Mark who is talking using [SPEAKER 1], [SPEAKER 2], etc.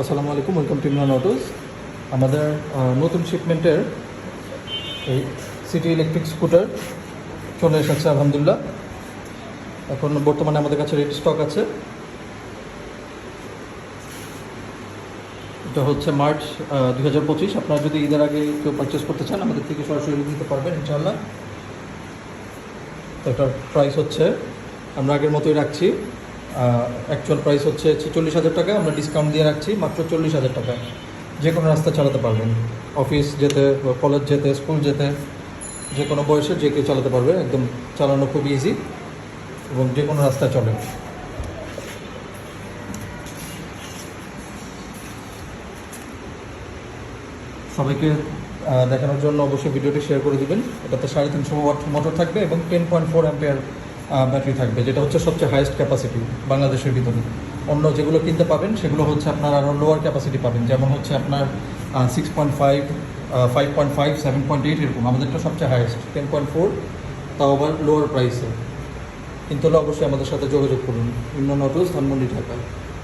[SPEAKER 1] আসসালামু আলাইকুম, welcome to Imran autos. আমাদের নতুন শিপমেন্টের এই সিটি ইলেকট্রিক স্কুটার চলে এসেছে আলহামদুলিল্লাহ। এখন বর্তমানে আমাদের কাছে রেডি স্টক আছে। এটা হচ্ছে মার্চ 2025। আপনারা যদি ঈদের আগে কেউ পারচেস করতে চান আমাদের থেকে সরাসরি নিতে পারবেন ইনশাআল্লাহ। তো এটার প্রাইস হচ্ছে আমরা আগের মতোই রাখছি। অ্যাকচুয়াল প্রাইস হচ্ছে 46,000 টাকা, আমরা ডিসকাউন্ট দিয়ে রাখছি মাত্র 40,000 টাকা। যে কোনো রাস্তা চালাতে পারবেন, অফিস যেতে, কলেজ যেতে, স্কুল যেতে, যে কোনো বয়সে যে কেউ চালাতে পারবে। একদম চালানো খুব ইজি এবং যে কোনো রাস্তায় চলে। সবাইকে দেখানোর জন্য অবশ্যই ভিডিওটি শেয়ার করে দিবেন। এটাতে 350 ওয়াট মোটর থাকবে এবং 10.4 অ্যাম্পিয়ার ব্যাটারি থাকবে, যেটা হচ্ছে সবচেয়ে হাইয়েস্ট ক্যাপাসিটি বাংলাদেশের ভিতরে। অন্য যেগুলো কিনতে পাবেন সেগুলো হচ্ছে আপনার আরও লোয়ার ক্যাপাসিটি পাবেন, যেমন হচ্ছে আপনার 6.5, 5.5, 7.8 এরকম। আমাদেরটা সবচেয়ে হাইয়েস্ট 10.4, তাও আবার লোয়ার প্রাইসে। কিন্তু হলে অবশ্যই আমাদের সাথে যোগাযোগ করুন। ইমরান অটোস, ধানমন্ডি, ঢাকা।